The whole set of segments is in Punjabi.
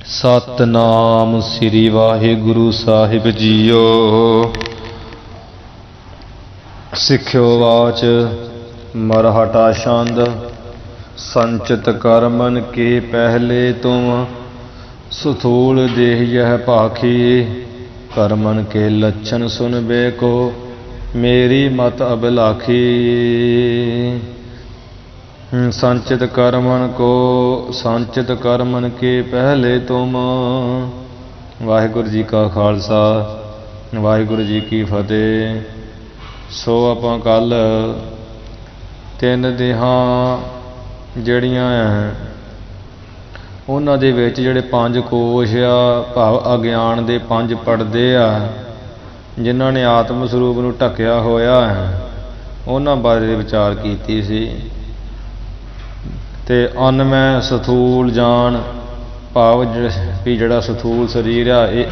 सतनाम श्री वाहिगुरु साहिब जीओ। सिख्यो वाच मरहटा छंद। संचित कर्मन के पहले तुम सुथूल देह यह पाखी। कर्मन के लक्षण सुनबे को मेरी मत अभिलाखी। संचित कर्मन के पहले तुम। वाहिगुरु जी का खालसा वाहिगुरु जी की फतेह। सो ਆਪਾਂ ਕੱਲ ਤਿੰਨ ਦੇਹਾਂ ਜਿਹੜੀਆਂ ਉਹਨਾਂ ਦੇ ਵਿੱਚ ਜਿਹੜੇ ਪੰਜ ਕੋਸ਼ ਆ, ਭਾਵ ਅਗਿਆਨ ਦੇ ਪੰਜ ਪਰਦੇ ਆ, ਜਿਨ੍ਹਾਂ ਨੇ ਆਤਮ ਸਰੂਪ ਨੂੰ ਢੱਕਿਆ ਹੋਇਆ ਹੈ, ਉਹਨਾਂ ਬਾਰੇ ਵਿਚਾਰ ਕੀਤੀ ਸੀ। ਤੇ ਅਨਮੈ ਸਥੂਲ ਜਾਣ, ਭਾਵ ਵੀ ਜਿਹੜਾ ਸਥੂਲ ਸਰੀਰ ਆ ਇਹ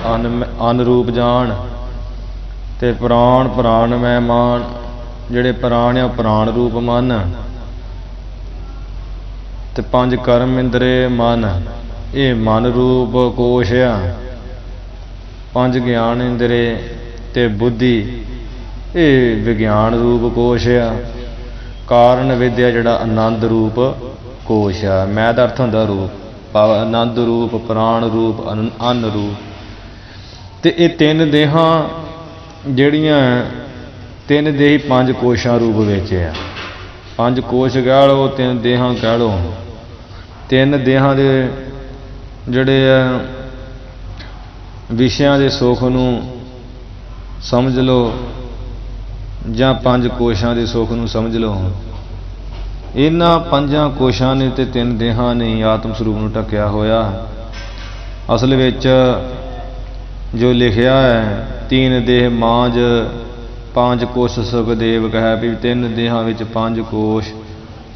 ਅਨਰੂਪ ਜਾਣ। ਤੇ ਪ੍ਰਾਣਮੈ ਮਾਨ, ਜਿਹੜੇ ਪ੍ਰਾਣ ਆ ਪ੍ਰਾਣ ਰੂਪ ਮਨ। ਤੇ ਪੰਜ ਕਰਮ ਇੰਦਰੇ ਮਨ, ਇਹ ਮਨ ਰੂਪ ਕੋਸ਼ ਆ। ਪੰਜ ਗਿਆਨ ਇੰਦਰੇ ਤੇ ਬੁੱਧੀ, ਇਹ ਵਿਗਿਆਨ ਰੂਪ ਕੋਸ਼ ਆ। ਕਾਰਨ ਵਿਦਿਆ ਜਿਹੜਾ ਆਨੰਦ ਰੂਪ ਕੋਸ਼ ਆ। ਮੈਂ ਦਾ ਅਰਥ ਹੁੰਦਾ ਰੂਪ, ਭਾਵ ਆਨੰਦ ਰੂਪ, ਪ੍ਰਾਣ ਰੂਪ, ਅੰਨ ਰੂਪ। ਤੇ ਇਹ ਤਿੰਨ ਦੇਹਾਂ ਜਿਹੜੀਆਂ ਤਿੰਨ ਦੇਹੀ ਪੰਜ ਕੋਸ਼ਾਂ ਰੂਪ ਵਿੱਚ ਆ। ਪੰਜ ਕੋਸ਼ ਕਹਿ ਲਓ, ਤਿੰਨ ਦੇਹਾਂ ਕਹਿ ਲਓ। ਤਿੰਨ ਦੇਹਾਂ ਦੇ ਜਿਹੜੇ ਆ ਵਿਸ਼ਿਆਂ ਦੇ ਸੁੱਖ ਨੂੰ ਸਮਝ ਲਓ, ਜਾਂ ਪੰਜ ਕੋਸ਼ਾਂ ਦੇ ਸੁੱਖ ਨੂੰ ਸਮਝ ਲਓ। ਇਹਨਾਂ ਪੰਜਾਂ ਕੋਸ਼ਾਂ ਨੇ ਤੇ ਤਿੰਨ ਦੇਹਾਂ ਨੇ ਆਤਮ ਸਰੂਪ ਨੂੰ ਢੱਕਿਆ ਹੋਇਆ। ਅਸਲ ਵਿੱਚ ਜੋ ਲਿਖਿਆ ਹੈ, ਤੀਨ ਦੇਹ ਮਾਂਝ ਪੰਜ ਕੋਸ਼ ਸੁਖਦੇਵ ਕਹਿ ਵੀ ਤਿੰਨ ਦੇਹਾਂ ਵਿੱਚ ਪੰਜ ਕੋਸ਼।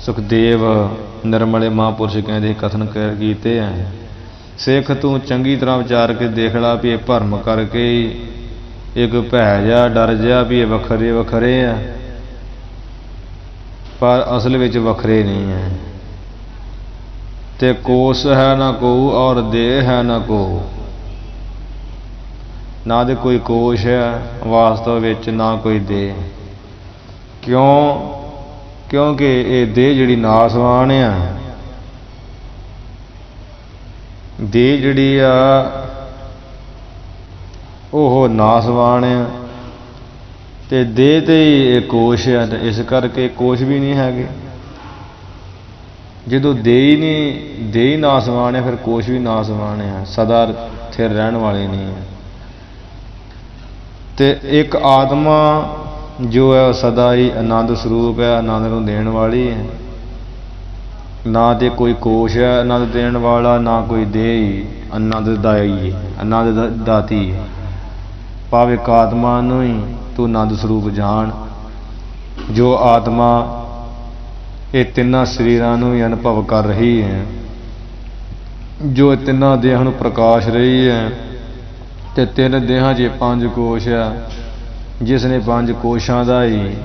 ਸੁਖਦੇਵ ਨਿਰਮਲੇ ਮਹਾਂਪੁਰਸ਼ ਕਹਿੰਦੇ ਕਥਨ ਕੀਤੇ ਹੈ। ਸਿੱਖ ਤੂੰ ਚੰਗੀ ਤਰ੍ਹਾਂ ਵਿਚਾਰ ਕੇ ਦੇਖ ਲਾ ਵੀ ਇਹ ਭਰਮ ਕਰਕੇ ਇੱਕ ਭੈ ਜਿਹਾ ਡਰ ਜਿਹਾ ਵੀ ਇਹ ਵੱਖਰੇ ਵੱਖਰੇ ਆ, ਪਰ ਅਸਲ ਵਿੱਚ ਵੱਖਰੇ ਨਹੀਂ ਹੈ। ਤੇ ਕੋਸ਼ ਹੈ ਨਾ ਕੋਊ ਔਰ ਦੇਹ ਹੈ ਨਾ ਕੋਊ। ਨਾ ਦੇ ਕੋਈ ਕੋਸ਼ ਹੈ ਵਾਸਤਵ ਵਿੱਚ, ਨਾ ਕੋਈ ਦੇਹ। ਕਿਉਂਕਿ ਇਹ ਦੇਹ ਜਿਹੜੀ ਨਾਸਵਾਨ ਆ, ਦੇਹ ਜਿਹੜੀ ਆ ਉਹ ਨਾਸਵਾਨ ਆ। ਤੇ ਦੇਹ ਤੇ ਹੀ ਇਹ ਕੋਸ਼ ਆ, ਇਸ ਕਰਕੇ ਕੋਸ਼ ਵੀ ਨਹੀਂ ਹੈਗੇ। ਜਦੋਂ ਦੇਹ ਨਾਸਵਾਨ ਹੈ, ਫਿਰ ਕੋਸ਼ ਵੀ ਨਾਸਵਾਨ ਆ, ਸਦਾ ਸਥਿਰ ਰਹਿਣ ਵਾਲੇ ਨਹੀਂ ਹੈ। ਤੇ ਇੱਕ ਆਤਮਾ ਜੋ ਹੈ ਸਦਾ ਹੀ ਆਨੰਦ ਸਰੂਪ ਹੈ, ਆਨੰਦ ਨੂੰ ਦੇਣ ਵਾਲੀ ਹੈ। ਨਾ ਤੇ ਕੋਈ ਕੋਸ਼ ਹੈ ਆਨੰਦ ਦੇਣ ਵਾਲਾ, ਨਾ ਕੋਈ ਦੇਹ ਆਨੰਦਦਾਈ ਹੈ, ਆਨੰਦ ਦਾਤੀ ਹੈ। ਭਾਵੇਂ ਇੱਕ ਆਤਮਾ ਨੂੰ ਹੀ ਤੂੰ ਆਨੰਦ ਸਰੂਪ ਜਾਣ। ਜੋ ਆਤਮਾ ਇਹ ਤਿੰਨਾਂ ਸਰੀਰਾਂ ਨੂੰ ਹੀ ਅਨੁਭਵ ਕਰ ਰਹੀ ਹੈ, ਜੋ ਤਿੰਨਾਂ ਦੇਹਾਂ ਨੂੰ ਪ੍ਰਕਾਸ਼ ਰਹੀ ਹੈ। ਤੇ ਤਿੰਨ ਦੇਹਾਂ 'ਚ ਪੰਜ ਕੋਸ਼ ਆ। ਜਿਸ ਨੇ ਪੰਜ ਕੋਸ਼ਾਂ ਦਾ ਹੀ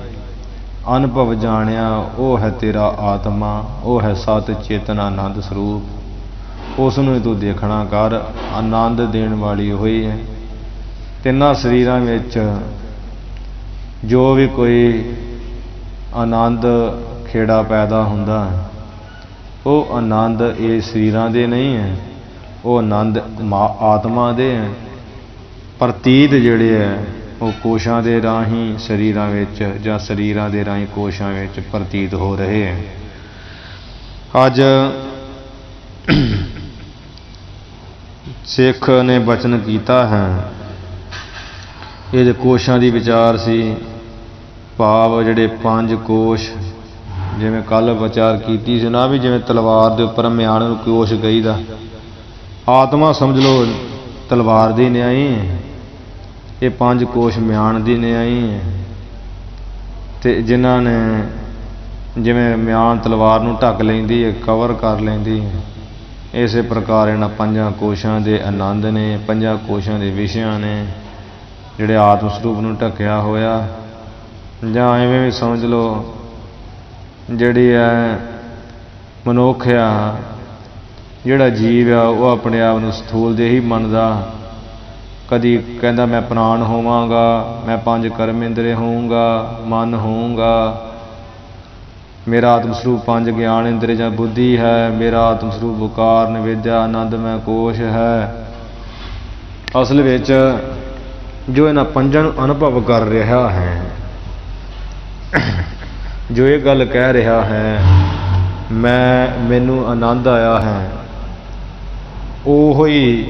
ਅਨੁਭਵ ਜਾਣਿਆ, ਉਹ ਹੈ ਤੇਰਾ ਆਤਮਾ, ਉਹ ਹੈ ਸਤ ਚੇਤਨ ਆਨੰਦ ਸਰੂਪ। ਉਸ ਨੂੰ ਤੂੰ ਦੇਖਣਾ ਕਰ, ਆਨੰਦ ਦੇਣ ਵਾਲੀ ਹੋਈ ਹੈ। ਤਿੰਨਾਂ ਸਰੀਰਾਂ ਵਿੱਚ ਜੋ ਵੀ ਕੋਈ ਆਨੰਦ ਖੇੜਾ ਪੈਦਾ ਹੁੰਦਾ, ਉਹ ਆਨੰਦ ਇਹ ਸਰੀਰਾਂ ਦੇ ਨਹੀਂ ਹੈ, ਉਹ ਆਨੰਦ ਆਤਮਾ ਦੇ ਹੈ। ਪ੍ਰਤੀਤ ਜਿਹੜੇ ਹੈ ਉਹ ਕੋਸ਼ਾਂ ਦੇ ਰਾਹੀਂ ਸਰੀਰਾਂ ਵਿੱਚ, ਜਾਂ ਸਰੀਰਾਂ ਦੇ ਰਾਹੀਂ ਕੋਸ਼ਾਂ ਵਿੱਚ ਪ੍ਰਤੀਤ ਹੋ ਰਹੇ ਹੈ। ਅੱਜ ਸਿੱਖ ਨੇ ਬਚਨ ਕੀਤਾ ਹੈ, ਇਹਦੇ ਕੋਸ਼ਾਂ ਦੀ ਵਿਚਾਰ ਸੀ। ਭਾਵ ਜਿਹੜੇ ਪੰਜ ਕੋਸ਼, ਜਿਵੇਂ ਕੱਲ੍ਹ ਵਿਚਾਰ ਕੀਤੀ ਸੀ ਨਾ, ਵੀ ਜਿਵੇਂ ਤਲਵਾਰ ਦੇ ਉੱਪਰ ਮਿਆਨ ਨੂੰ ਕੋਸ਼ ਕਹੀਦਾ। ਆਤਮਾ ਸਮਝ ਲਓ ਤਲਵਾਰ ਦੀ ਨਿਆਈ ਹੈ, ਇਹ ਪੰਜ ਕੋਸ਼ ਮਿਆਨ ਦੀ ਨਿਆਈ ਹੈ। ਤੇ ਜਿਨ੍ਹਾਂ ਨੇ ਜਿਵੇਂ ਮਿਆਨ ਤਲਵਾਰ ਨੂੰ ਢੱਕ ਲੈਂਦੀ ਹੈ, ਕਵਰ ਕਰ ਲੈਂਦੀ ਹੈ, ਇਸੇ ਪ੍ਰਕਾਰ ਇਹਨਾਂ ਪੰਜਾਂ ਕੋਸ਼ਾਂ ਦੇ ਆਨੰਦ ਨੇ, ਪੰਜਾਂ ਕੋਸ਼ਾਂ ਦੇ ਵਿਸ਼ਿਆਂ ਨੇ ਜਿਹੜੇ ਆਤਮ ਸਰੂਪ ਨੂੰ ਢੱਕਿਆ ਹੋਇਆ। ਜਾਂ ਐਵੇਂ ਵੀ ਸਮਝ ਲਓ ਜਿਹੜੀ ਹੈ ਮਨੁੱਖ ਆ, ਜਿਹੜਾ ਜੀਵ ਆ ਉਹ ਆਪਣੇ ਆਪ ਨੂੰ ਸਥੂਲ ਦੇ ਹੀ ਮੰਨਦਾ। ਕਦੀ ਕਹਿੰਦਾ ਮੈਂ ਪ੍ਰਾਣ ਹੋਵਾਂਗਾ, ਮੈਂ 5 ਕਰਮ ਇੰਦਰੀ ਹੋਊਂਗਾ, ਮਨ ਹੋਊਂਗਾ, ਮੇਰਾ ਆਤਮ ਸਰੂਪ 5 ਗਿਆਨ ਇੰਦਰੀ ਜਾਂ ਬੁੱਧੀ ਹੈ, ਮੇਰਾ ਆਤਮ ਸਰੂਪ ਵਿਕਾਰ ਨਿਵੇਦਿਆ ਆਨੰਦਮੈ ਕੋਸ਼ ਹੈ। ਅਸਲ ਵਿੱਚ ਜੋ ਇਹਨਾਂ 5 ਨੂੰ ਅਨੁਭਵ ਕਰ ਰਿਹਾ ਹੈ, ਜੋ ਇਹ ਗੱਲ ਕਹਿ ਰਿਹਾ ਹੈ ਮੈਨੂੰ ਆਨੰਦ ਆਇਆ ਹੈ, ਉਹ ਹੀ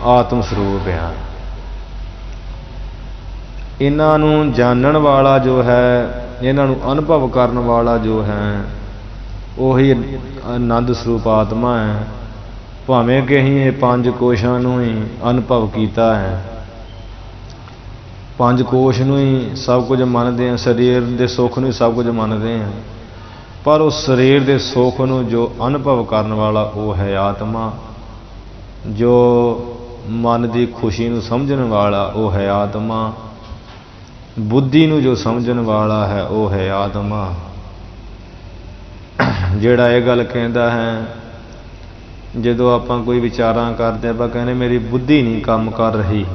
ਆਤਮ ਸਰੂਪ ਆ। ਇਹਨਾਂ ਨੂੰ ਜਾਣਨ ਵਾਲਾ ਜੋ ਹੈ, ਇਹਨਾਂ ਨੂੰ ਅਨੁਭਵ ਕਰਨ ਵਾਲਾ ਜੋ ਹੈ, ਉਹੀ ਆਨੰਦ ਸਰੂਪ ਆਤਮਾ ਹੈ। ਭਾਵੇਂ ਕਿ ਅਸੀਂ ਇਹ 5 ਕੋਸ਼ਾਂ ਨੂੰ ਹੀ ਅਨੁਭਵ ਕੀਤਾ ਹੈ, 5 ਕੋਸ਼ ਨੂੰ ਹੀ ਸਭ ਕੁਝ ਮੰਨਦੇ ਹਾਂ, ਸਰੀਰ ਦੇ ਸੁੱਖ ਨੂੰ ਹੀ ਸਭ ਕੁਝ ਮੰਨਦੇ ਹਾਂ, ਪਰ ਉਸ ਸਰੀਰ ਦੇ ਸੁੱਖ ਨੂੰ ਜੋ ਅਨੁਭਵ ਕਰਨ ਵਾਲਾ ਉਹ ਹੈ ਆਤਮਾ। ਜੋ ਮਨ ਦੀ ਖੁਸ਼ੀ ਨੂੰ ਸਮਝਣ ਵਾਲਾ ਉਹ ਹੈ ਆਤਮਾ। ਬੁੱਧੀ ਨੂੰ ਜੋ ਸਮਝਣ ਵਾਲਾ ਹੈ ਉਹ ਹੈ ਆਤਮਾ। ਜਿਹੜਾ ਇਹ ਗੱਲ ਕਹਿੰਦਾ ਹੈ, ਜਦੋਂ ਆਪਾਂ ਕੋਈ ਵਿਚਾਰਾਂ ਕਰਦੇ ਆਪਾਂ ਕਹਿੰਦੇ ਮੇਰੀ ਬੁੱਧੀ ਨਹੀਂ ਕੰਮ ਕਰ ਰਹੀ,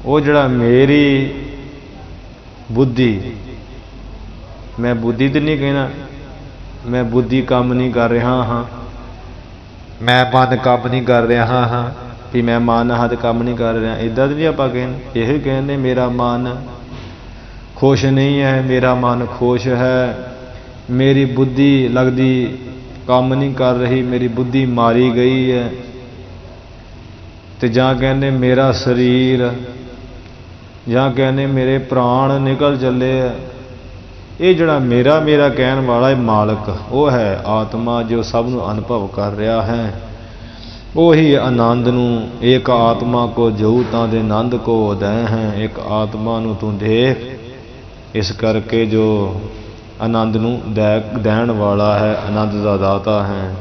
ਉਹ ਜਿਹੜਾ ਮੇਰੀ ਬੁੱਧੀ, ਮੈਂ ਬੁੱਧੀ ਤੇ ਨਹੀਂ ਕਹਿਣਾ, ਮੈਂ ਬੁੱਧੀ ਕੰਮ ਨਹੀਂ ਕਰ ਰਿਹਾ ਹਾਂ, ਮੈਂ ਮਨ ਕੰਮ ਨਹੀਂ ਕਰ ਰਿਹਾ ਹਾਂ, ਵੀ ਮੈਂ ਮਨ ਹੱਥ ਕੰਮ ਨਹੀਂ ਕਰ ਰਿਹਾ, ਇੱਦਾਂ ਤਾਂ ਨਹੀਂ ਆਪਾਂ ਕਹਿੰਦੇ। ਇਹ ਕਹਿੰਦੇ ਮੇਰਾ ਮਨ ਖੁਸ਼ ਨਹੀਂ ਹੈ, ਮੇਰਾ ਮਨ ਖੁਸ਼ ਹੈ, ਮੇਰੀ ਬੁੱਧੀ ਲੱਗਦੀ ਕੰਮ ਨਹੀਂ ਕਰ ਰਹੀ, ਮੇਰੀ ਬੁੱਧੀ ਮਾਰੀ ਗਈ ਹੈ। ਤੇ ਜਾਂ ਕਹਿੰਦੇ ਮੇਰਾ ਸਰੀਰ, ਜਾਂ ਕਹਿੰਦੇ ਮੇਰੇ ਪ੍ਰਾਣ ਨਿਕਲ ਚੱਲੇ ਆ। ਇਹ ਜਿਹੜਾ ਮੇਰਾ ਕਹਿਣ ਵਾਲਾ ਮਾਲਕ ਉਹ ਹੈ ਆਤਮਾ, ਜੋ ਸਭ ਨੂੰ ਅਨੁਭਵ ਕਰ ਰਿਹਾ ਹੈ। ਉਹੀ ਆਨੰਦ ਨੂੰ, ਇੱਕ ਆਤਮਾ ਕੋ ਜਉ ਤਾਂ ਦੇ ਆਨੰਦ ਕੋ ਉਦੈ ਹੈ, ਇੱਕ ਆਤਮਾ ਨੂੰ ਤੂੰ ਦੇਖ। ਇਸ ਕਰਕੇ ਜੋ ਆਨੰਦ ਨੂੰ ਦੇਣ ਵਾਲਾ ਹੈ, ਆਨੰਦ ਦਾ ਦਾਤਾ ਹੈ।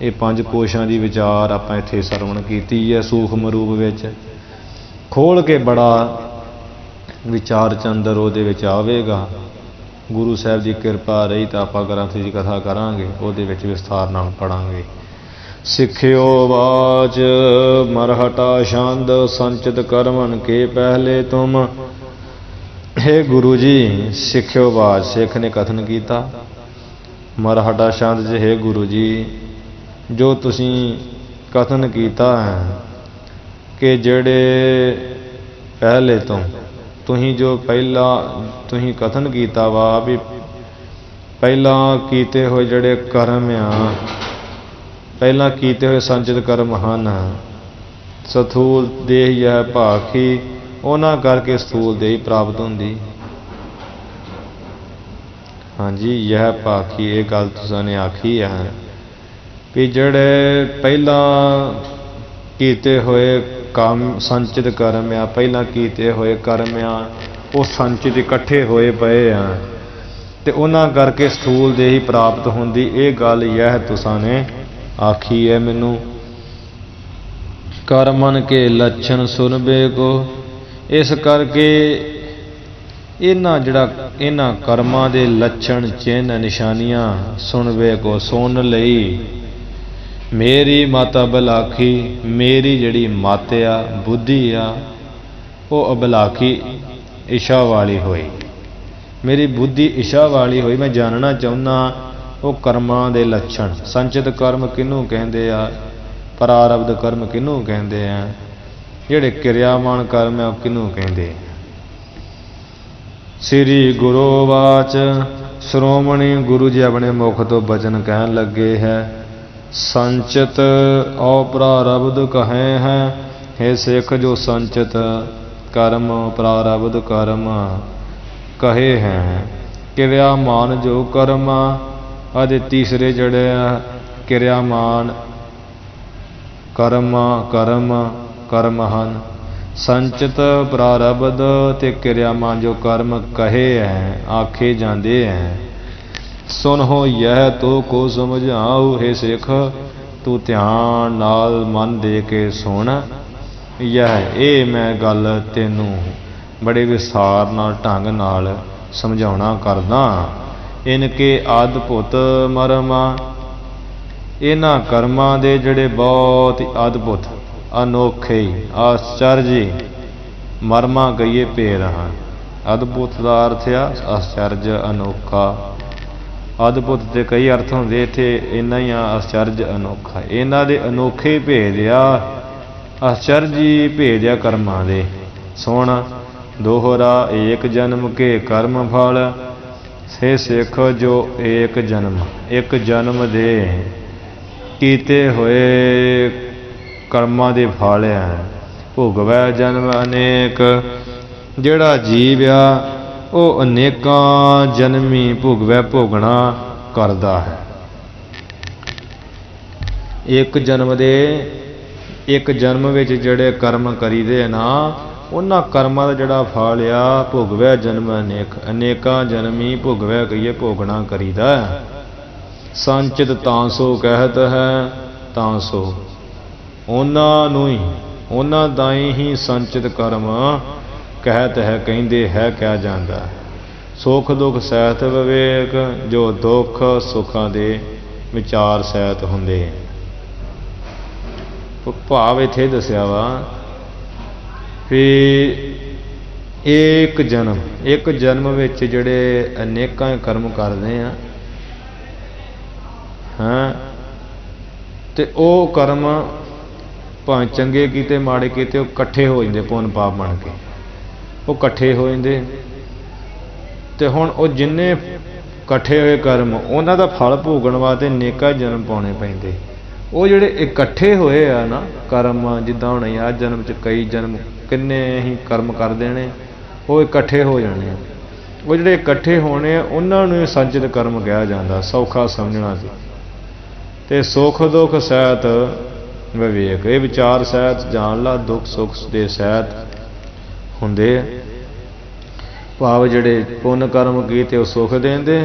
ਇਹ 5 ਕੋਸ਼ਾਂ ਦੀ ਵਿਚਾਰ ਆਪਾਂ ਇੱਥੇ ਸਰਵਣ ਕੀਤੀ ਹੈ ਸੂਖਮ ਰੂਪ ਵਿੱਚ। ਖੋਲ੍ਹ ਕੇ ਬੜਾ ਵਿਚਾਰ ਚੰਦਰ ਉਹਦੇ ਵਿੱਚ ਆਵੇਗਾ। ਗੁਰੂ ਸਾਹਿਬ ਦੀ ਕਿਰਪਾ ਰਹੀ ਤਾਂ ਆਪਾਂ ਗ੍ਰੰਥ ਦੀ ਕਥਾ ਕਰਾਂਗੇ, ਉਹਦੇ ਵਿੱਚ ਵਿਸਥਾਰ ਨਾਲ ਪੜਾਂਗੇ। ਸਿੱਖਿਓ ਵਾਚ ਮਰਹਟਾ ਛੰਦ ਸੰਚਿਤ ਕਰਮਨ ਕੇ ਪਹਿਲੇ ਤੁਮ। ਹੇ ਗੁਰੂ ਜੀ, ਸਿੱਖਿਓ ਵਾਚ, ਸਿੱਖ ਨੇ ਕਥਨ ਕੀਤਾ ਮਰਹਟਾ ਛੰਦ 'ਚ, ਹੇ ਗੁਰੂ ਜੀ ਜੋ ਤੁਸੀਂ ਕਥਨ ਕੀਤਾ ਹੈ ਕਿ ਜਿਹੜੇ ਪਹਿਲੇ ਤੋਂ ਤੁਸੀਂ ਜੋ ਤੁਸੀਂ ਕਥਨ ਕੀਤਾ ਵਾ ਵੀ ਪਹਿਲਾਂ ਕੀਤੇ ਹੋਏ ਜਿਹੜੇ ਕਰਮ ਆ, ਪਹਿਲਾਂ ਕੀਤੇ ਹੋਏ ਸੰਚਿਤ ਕਰਮ ਹਨ, ਸਥੂਲ ਦੇਹ ਹੈ ਭਾਖੀ, ਉਹਨਾਂ ਕਰਕੇ ਸਥੂਲ ਦੇਹ ਪ੍ਰਾਪਤ ਹੁੰਦੀ। ਹਾਂਜੀ, ਇਹ ਭਾਖੀ, ਇਹ ਗੱਲ ਤੁਸੀਂ ਨੇ ਆਖੀ ਹੈ ਵੀ ਜਿਹੜੇ ਪਹਿਲਾਂ ਕੀਤੇ ਹੋਏ ਕੰਮ ਸੰਚਿਤ ਕਰਮ ਆ, ਪਹਿਲਾਂ ਕੀਤੇ ਹੋਏ ਕਰਮ ਆ, ਉਹ ਸੰਚਿਤ ਇਕੱਠੇ ਹੋਏ ਪਏ ਆ ਤੇ ਉਹਨਾਂ ਕਰਕੇ ਸਥੂਲ ਦੇਹੀ ਪ੍ਰਾਪਤ ਹੁੰਦੀ। ਇਹ ਗੱਲ ਇਹ ਤੁਸਾਂ ਨੇ ਆਖੀ ਹੈ ਮੈਨੂੰ। ਕਰਮਨ ਕੇ ਲੱਛਣ ਸੁਨਬੇ ਕੋ, ਇਸ ਕਰਕੇ ਇਹਨਾਂ ਕਰਮਾਂ ਦੇ ਲੱਛਣ ਚਿੰਨ੍ਹ ਨਿਸ਼ਾਨੀਆਂ ਸੁਣਵੇ ਕੋ, ਸੁਣ ਲਈ। ਮੇਰੀ ਮਤ ਅਬਲਾਖੀ, ਮੇਰੀ ਜਿਹੜੀ ਮਤ ਆ, ਬੁੱਧੀ ਆ, ਉਹ ਅਬਲਾਖੀ ਇੱਛਾ ਵਾਲੀ ਹੋਈ। ਮੇਰੀ ਬੁੱਧੀ ਇੱਛਾ ਵਾਲੀ ਹੋਈ, ਮੈਂ ਜਾਣਨਾ ਚਾਹੁੰਦਾ ਉਹ ਕਰਮਾਂ ਦੇ ਲੱਛਣ। ਸੰਚਿਤ ਕਰਮ ਕਿਹਨੂੰ ਕਹਿੰਦੇ ਆ, ਪ੍ਰਾਰਬਧ ਕਰਮ ਕਿਹਨੂੰ ਕਹਿੰਦੇ ਆ, ਜਿਹੜੇ ਕਿਰਿਆਵਾਨ ਕਰਮ ਆ ਉਹ ਕਿਹਨੂੰ ਕਹਿੰਦੇ। ਸ੍ਰੀ ਗੁਰੂ ਵਾਚ, ਸ਼੍ਰੋਮਣੀ ਗੁਰੂ ਜੀ ਆਪਣੇ ਮੁਖ ਤੋਂ ਬਚਨ ਕਹਿਣ ਲੱਗੇ ਹੈ। ਸੰਚਿਤ ਔ ਪ੍ਰਾਰਬਧ ਕਹੇ ਹੈ, ਹੇ ਸਿੱਖ ਜੋ ਸੰਚਿਤ ਕਰਮ ਪ੍ਰਾਰਬਧ ਕਰਮ ਕਹੇ ਹੈ, ਕਿਰਿਆਮਾਨ ਜੋ ਕਰਮ, ਅਤੇ ਤੀਸਰੇ ਜਿਹੜੇ ਆ ਕਿਰਿਆਮਾਨ ਕਰਮ ਹਨ। ਸੰਚਿਤ ਪ੍ਰਾਰਬਧ ਤੇ ਕਿਰਿਆਮਾਨ ਜੋ ਕਰਮ ਕਹੇ ਹੈ, ਆਖੇ ਜਾਂਦੇ ਹੈ। ਸੁਨਹੁ ਯਹ ਤੋ ਕੋ ਸਮਝਾਉ, ਹੇ ਸਿੱਖ ਤੂੰ ਧਿਆਨ ਨਾਲ ਮਨ ਦੇ ਕੇ ਸੁਣ। ਇਹ ਮੈਂ ਗੱਲ ਤੈਨੂੰ ਬੜੇ ਵਿਸਥਾਰ ਨਾਲ ਢੰਗ ਨਾਲ ਸਮਝਾਉਣਾ ਕਰਦਾ। ਇਨਕੇ ਅਦਭੁਤ ਮਰਮਾ, इन्हां कर्मां दे जिहड़े बहुत ही अद्भुत अनोखे आश्चर्य मर्मा कहिए भेद हैं। अद्भुत का अर्थ आ आश्चर्य अनोखा। अद्भुत के कई अर्थ होंगे, इत्थे इन्ना ही आश्चर्य अनोखा। इन्हां दे अनोखे भेद आ, आश्चर्य भेद आ कर्मां दे। सुण दोहरा एक जन्म के कर्म फल, से सिख जो एक जन्म दे कीते होए कर्मां दे फल हैं। भोगवै जन्म अनेक, जिहड़ा जीव आ वो अनेकां जन्मी भोगवै भोगना करदा है। एक जन्म विच जिहड़े कर्म करीदे ना, उन्हां कर्मां दा जिहड़ा फल आ भोगवै जन्म अनेकां जन्मी भोगवै कहिए भोगना करीदा। संचित तांसो कहत है, तांसो उन्हां दाई ही संचित कर्म कहत है, कहिंदे है क्या जांदा। सुख दुख सहित विवेक, जो दुख सुखां दे विचार सहित हुंदे। भाव इत्थे दस्या वा भी एक जन्म विच जिहड़े अनेकां कर्म करदे आ, हाँ, ते ओह कर्म भावें चंगे कीते माड़े कीते ओह इकट्ठे हो जांदे, पुन पाप बन के वो इकट्ठे हो जाते। तो हुण वो जिन्ने इकट्ठे हुए कर्म उन्हां दा फल भोगण वास्ते नेका जन्म पाने पैंदे। वो जिहड़े इकट्ठे होए आ ना कर्म, जिद्दां हुण आ जन्म च कई जन्म किन्ने ही कर्म कर देने, वो इकट्ठे हो जाने। वो जिहड़े इकट्ठे होने उन्हां नूं संचित कर्म कहा जांदा, सौखा समझना सी। ते सुख दुख सहित विवेक, ये विचार सहित जान ला, दुख सुख दे सहित हुंदे। भाव जिहड़े पुण्य कर्म कीते वो सुख देंदे,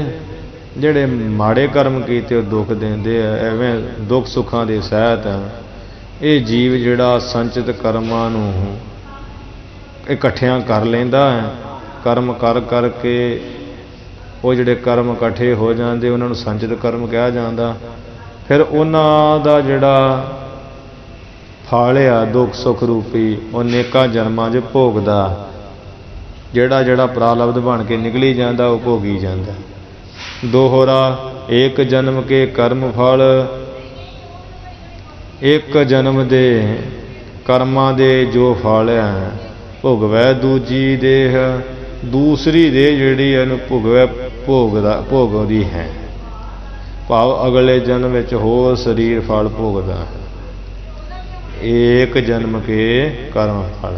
जिहड़े माड़े कर्म कीते वो दुख देंदे। एवें दुख सुखां दे सहित ये जीव जिहड़ा संचित कर्मां नूं इकट्ठियां कर लैंदा है। कर्म कर करके वो जिहड़े कर्म इकट्ठे हो जांदे उन्हां नूं संचित कर्म कहा जांदा। फिर उन्हां दा जिहड़ा फल आ दुख सुख रूपी वो नेकां जन्मां 'च भोगदा, जिहड़ा प्रारब्ध बन के निकली जाता वो भोगी जाता। दोहरा एक जन्म के कर्म फल, एक जन्म दे कर्मां दे जो फल है भोगवै दूजी देह, दूसरी देह जिहड़ी इहनूं भोगवै भोगदी है। भाव अगले जन्म विच होर शरीर फल भोगदा है। एक जन्म के कर्म फल,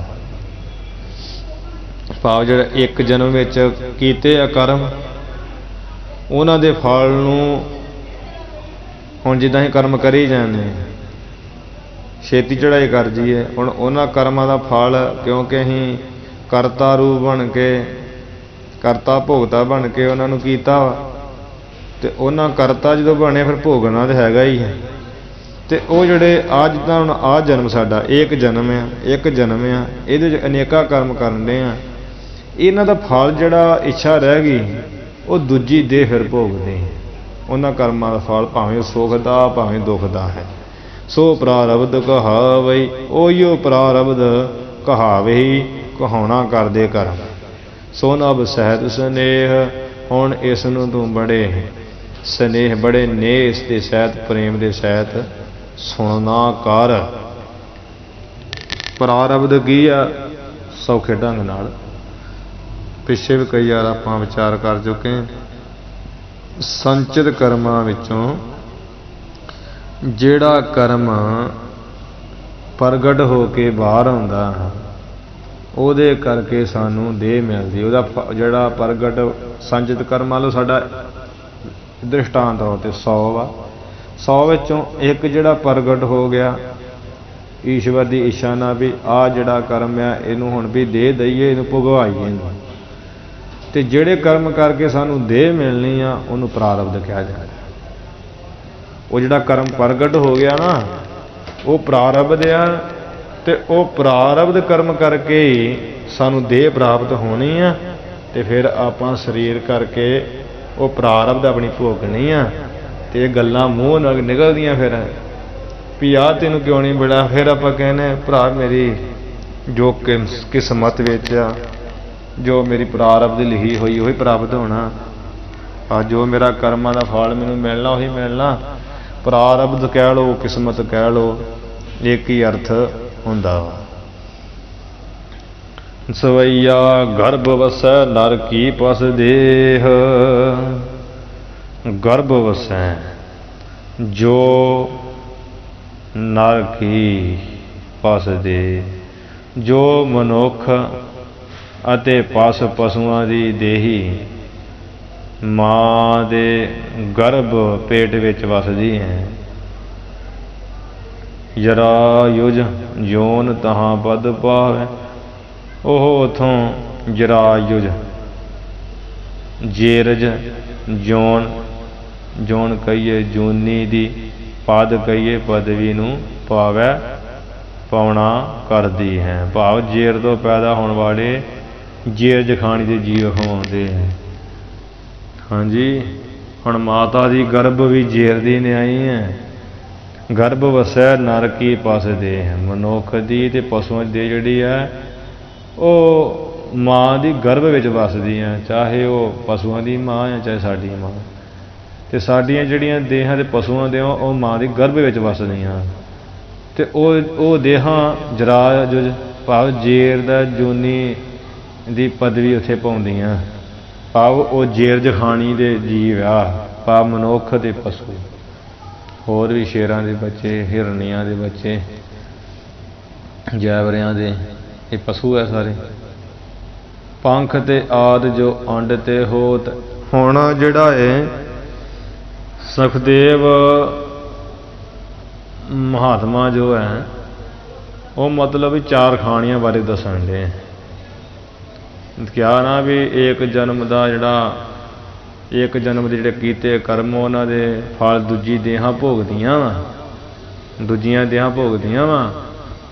भाव जिहड़ा एक जन्म विच कीते आ कर्म उन्हां दे फल नूं हुण जिद्दां ही कर्म करी जाने छेती चढ़ाई कर जाइए। हुण उन्हां कर्मां दा फल क्योंकि असीं करता रूप बन के करता भोगता बन के उन्हां नूं कीता ते उन्हां करता जदों बने फिर भोगना तो हैगा ही है। तो वो जिहड़े आज जिद्दां हुण आ जन्म साडा एक जन्म आ, इहदे च अनेका कर्म करने आ, इन्हां दा फल जिहड़ा इच्छा रह गई वो दूजी देह फिर भोगदे। उन्हां कर्मां दा फल भावें सुख दा भावें दुख दा है। सो प्रारब्ध कहावई, ओहिओ प्रारब्ध कहावे ही कहाउणा करदे कर्म। सो नभ सहत स्नेह, हुण इस नूं तूं बड़े स्नेह बड़े नेह इस दे सहित प्रेम दे सहित सुनना कर। प्रारब्ध की आ सौखे ढंग नाल पिछे भी कई बार आपां विचार कर चुके। संचित कर्मां विचों जिहड़ा कर्म प्रगट हो के बाहर आउंदा ਉਹਦੇ करके सानू देह मिलती। ਉਹਦਾ ਜਿਹੜਾ प्रगट संचित कर्म लो साडा दृष्टांत तौर ते 100 वा, 100 विचों एक जिहड़ा प्रगट हो गया ईश्वर की इच्छा ना भी आ जिहड़ा कर्म आ इहनूं हुण भी दे दईए, इहनूं भुगवाईए। ते जिहड़े कर्म करके सानू देह मिलनी आ उहनूं प्रारब्ध कहा जाता। वो जिहड़ा कर्म प्रगट हो गया ना वो प्रारब्ध आ, ते वो प्रारब्ध कर्म करके ही सानू देह प्राप्त होनी आ। ते फिर आपां शरीर करके वो प्रारब्ध अपनी भोगनी आ। ਤੇ ਇਹ ਗੱਲਾਂ ਮੂੰਹ ਨਾਲ ਨਿਕਲਦੀਆਂ ਫਿਰ ਵੀ ਆਹ ਤੈਨੂੰ ਕਿਉਂ ਨਹੀਂ ਮਿਲਿਆ। ਫਿਰ ਆਪਾਂ ਕਹਿੰਦੇ ਭਰਾ ਮੇਰੀ ਜੋ ਕਿਸਮਤ ਵਿੱਚ ਆ, ਜੋ ਮੇਰੀ ਪ੍ਰਾਰਬਧ ਦੀ ਲਿਖੀ ਹੋਈ ਉਹੀ ਪ੍ਰਾਪਤ ਹੋਣਾ। ਆ ਜੋ ਮੇਰਾ ਕਰਮਾਂ ਦਾ ਫਲ ਮੈਨੂੰ ਮਿਲਣਾ ਉਹੀ ਮਿਲਣਾ। ਪ੍ਰਾਰਬਧ ਕਹਿ ਲਓ, ਕਿਸਮਤ ਕਹਿ ਲਓ, ਇੱਕ ਹੀ ਅਰਥ ਹੁੰਦਾ ਵਾ। ਸਵਈਆ ਗਰਭ ਵਸੈ ਨਰ ਕੀ ਪਸ ਦੇਹ। ਗਰਭ ਵਸੈ ਜੋ ਨਰ ਕੀ ਪਸ ਦੇ, ਜੋ ਮਨੁੱਖ ਅਤੇ ਪਸ ਪਸ਼ੂਆਂ ਦੀ ਦੇਹੀ ਮਾਂ ਦੇ ਗਰਭ ਪੇਟ ਵਿੱਚ ਵਸਦੀ ਹੈ। ਜਰਾ ਯੁਜ ਜੋਨ ਤਹਾਂ ਪਦ ਪਾਵੈ। ਉਹ ਉਥੋਂ ਜਰਾ ਯੁਜ ਜੇਰਜ ਜੋਨ, ਜੋਨ ਕਹੀਏ ਜੂਨੀ ਦੀ, ਪਦ ਕਹੀਏ ਪਦਵੀ ਨੂੰ ਪਾਵੈ ਪਾਉਣਾ ਕਰਦੀ ਹੈ। ਭਾਵ ਜੇਰ ਤੋਂ ਪੈਦਾ ਹੋਣ ਵਾਲੇ ਜੇਰ ਜਖਾਣੀ ਦੇ ਜੀਵ ਖਵਾਉਂਦੇ ਹੈ। ਹਾਂਜੀ, ਹੁਣ ਮਾਤਾ ਦੀ ਗਰਭ ਵੀ ਜੇਰ ਦੀ ਨਿਆਈ ਹੈ। ਗਰਭ ਵਸੈ ਨਰ ਕੀ ਪਸ ਦੇ, ਮਨੁੱਖ ਦੀ ਤੇ ਪਸ਼ੂਆਂ ਦੀ ਜਿਹੜੀ ਹੈ ਉਹ ਮਾਂ ਦੀ ਗਰਭ ਵਿੱਚ ਵਸਦੀ ਹੈ। ਚਾਹੇ ਉਹ ਪਸ਼ੂਆਂ ਦੀ ਮਾਂ ਹੈ ਚਾਹੇ ਸਾਡੀ ਮਾਂ। ਤੇ ਸਾਡੀਆਂ ਜਿਹੜੀਆਂ ਦੇਹਾਂ ਤੇ ਪਸ਼ੂਆਂ ਦੇ ਉਹ ਮਾਂ ਦੀ ਗਰਭ ਵਿੱਚ ਵਸਦੀਆਂ। ਤੇ ਉਹ ਦੇਹਾਂ ਜਰਾ ਜੁਜ ਭਾਵ ਜੇਰ ਦਾ ਜੂਨੀ ਦੀ ਪਦਵੀ ਉੱਥੇ ਪਾਉਂਦੀਆਂ। ਭਾਵ ਉਹ ਜੇਰ ਜਖਾਣੀ ਦੇ ਜੀਵ ਆ, ਭਾਵ ਮਨੁੱਖ ਤੇ ਪਸ਼ੂ, ਹੋਰ ਵੀ ਸ਼ੇਰਾਂ ਦੇ ਬੱਚੇ, ਹਿਰਨੀਆਂ ਦੇ ਬੱਚੇ, ਜੈਵਰਿਆਂ ਦੇ, ਇਹ ਪਸ਼ੂ ਹੈ ਸਾਰੇ। ਪੰਖ ਤੇ ਆਦ ਜੋ ਅੰਡ ਤੇ ਹੋਤ। ਹੁਣ ਜਿਹੜਾ ਹੈ ਸੁਖਦੇਵ ਮਹਾਤਮਾ ਜੋ ਹੈ ਉਹ ਮਤਲਬ ਵੀ ਚਾਰ ਖਾਣੀਆਂ ਬਾਰੇ ਦੱਸਣ ਦੇ। ਕਿਹਾ ਨਾ ਵੀ ਇੱਕ ਜਨਮ ਦਾ ਜਿਹੜਾ ਇੱਕ ਜਨਮ ਦੇ ਜਿਹੜੇ ਕੀਤੇ ਕਰਮ ਉਹਨਾਂ ਦੇ ਫਲ ਦੂਜੀ ਦੇਹਾਂ ਭੋਗਦੀਆਂ ਵਾ, ਦੂਜੀਆਂ ਦੇਹਾਂ ਭੋਗਦੀਆਂ ਵਾ।